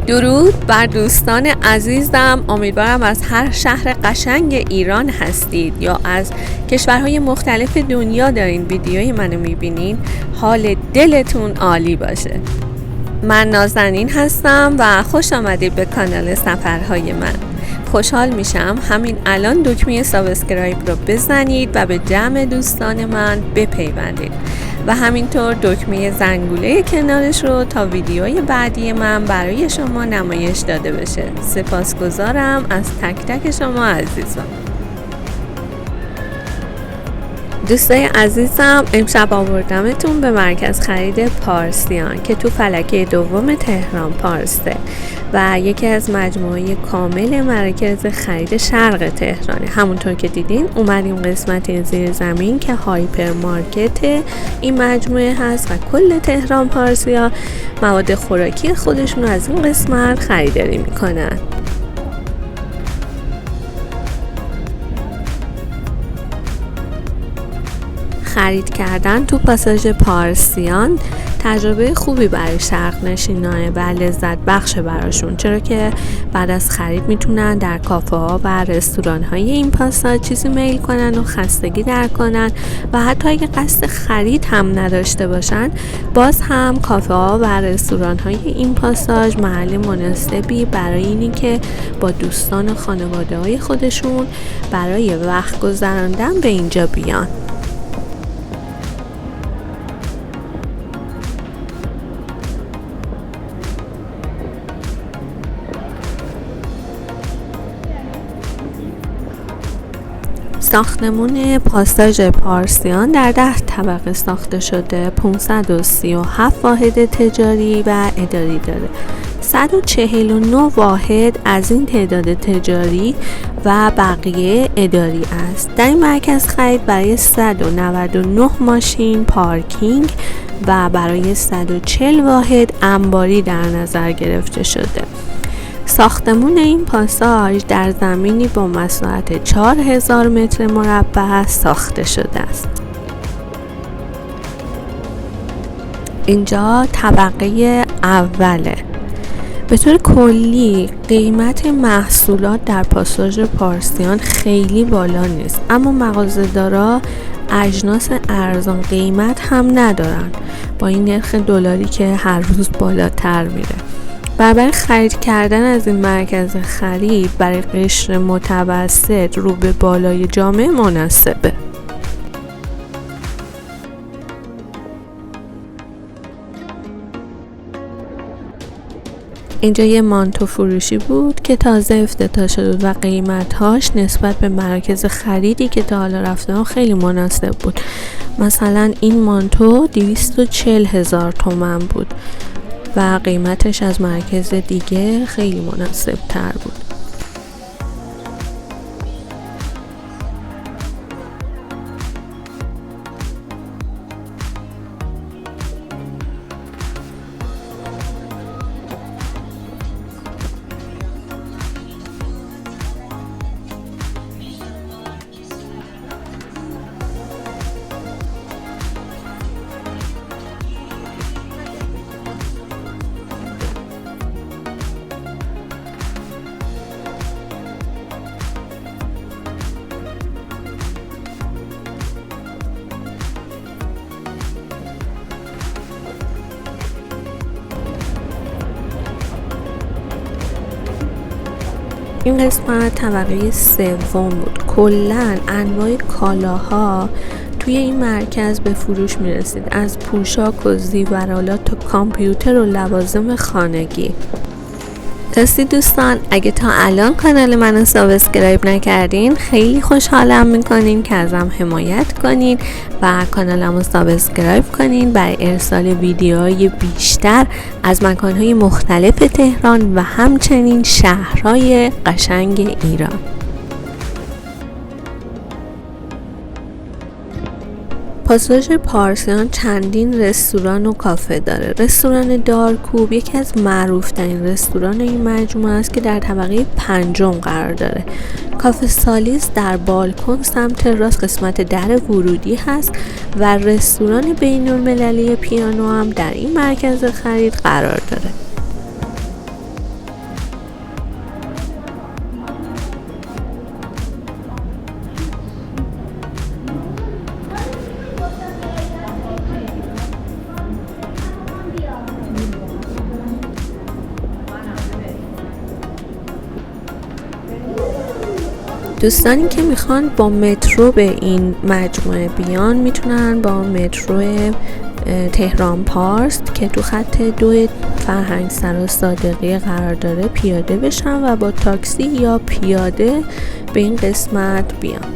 درود بر دوستان عزیزم. امیدوارم از هر شهر قشنگ ایران هستید یا از کشورهای مختلف دنیا دارین ویدیوی منو میبینین، حال دلتون عالی باشه. من نازنین هستم و خوش آمدید به کانال سفرهای من. خوشحال میشم همین الان دکمه سابسکرایب رو بزنید و به جمع دوستان من بپیوندید و همینطور دکمه زنگوله کنارش رو تا ویدیوی بعدی من برای شما نمایش داده بشه. سپاسگزارم از تک تک شما عزیزان. دوستای عزیزم، امشب آوردمتون به مرکز خرید پارسیان که تو فلکه دوم تهران پارسه و یکی از مجموعه کامل مراکز خرید شرق تهرانه. همونطور که دیدین اومدیم قسمت زیر زمین که هایپر مارکت این مجموعه هست و کل تهران پارسیا مواد خوراکی خودشون از این قسمت خریداری میکنن. خرید کردن تو پاساژ پارسیان تجربه خوبی برای شرق نشینانه و لذت بخش براشون، چرا که بعد از خرید میتونن در کافه ها و رستوران های این پاساژ چیزی میل کنن و خستگی در کنن و حتی اگه قصد خرید هم نداشته باشن باز هم کافه ها و رستوران های این پاساژ محل مناسبی برای اینی که با دوستان و خانواده های خودشون برای وقت گذراندن به اینجا بیان. ساختمون پاساژ پارسیان در 10 طبقه ساخته شده، 537 واحد تجاری و اداری داره. 149 واحد از این تعداد تجاری و بقیه اداری است. در این مرکز خرید برای 199 ماشین پارکینگ و برای 140 واحد انباری در نظر گرفته شده. ساختمون این پاساژ در زمینی با مساحت 4000 متر مربع ساخته شده است. اینجا طبقه اوله. به طور کلی قیمت محصولات در پاساژ پارسیان خیلی بالا نیست، اما مغازه‌دارا اجناس ارزان قیمت هم ندارن با این نرخ دلاری که هر روز بالاتر میره. برای خرید کردن از این مرکز خرید برای قشر متوسط رو به بالای جامعه مناسبه. اینجا یه مانتو فروشی بود که تازه افتتاح شده و قیمت‌هاش نسبت به مراکز خریدی که تا حالا رفتم خیلی مناسب بود. مثلا این مانتو 240,000 تومان بود و قیمتش از مرکز دیگه خیلی مناسب تر بود. این قسمت طبقه سوم بود. کلاً انواع کالاها توی این مرکز به فروش میرسید، از پوشاک و زیورالات تا کامپیوتر و لوازم خانگی. راستی دوستان، اگه تا الان کانال منو سابسکرایب نکردین خیلی خوشحالم میکنین که ازم حمایت کنین و کانالمو سابسکرایب کنین برای ارسال ویدیوهای بیشتر از مکانهای مختلف تهران و همچنین شهرهای قشنگ ایران. پاساژ پارسیان چندین رستوران و کافه داره. رستوران دارکوب یکی از معروفترین رستوران این مجموعه است که در طبقه 5 قرار داره. کافه سالیس در بالکن سمت راست قسمت در ورودی هست و رستوران بین‌المللی پیانو هم در این مرکز خرید قرار داره. دوستانی که میخوان با مترو به این مجموعه بیان میتونن با مترو تهران پارس که تو خط 2 فرهنگ سرا صادقی قرار داره پیاده بشن و با تاکسی یا پیاده به این قسمت بیان.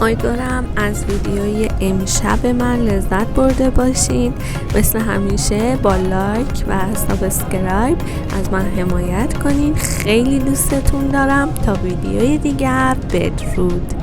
امیدوارم از ویدیوی امشب من لذت برده باشین. مثل همیشه با لایک و سابسکرایب از من حمایت کنین. خیلی دوستتون دارم. تا ویدیوی دیگر، بدرود.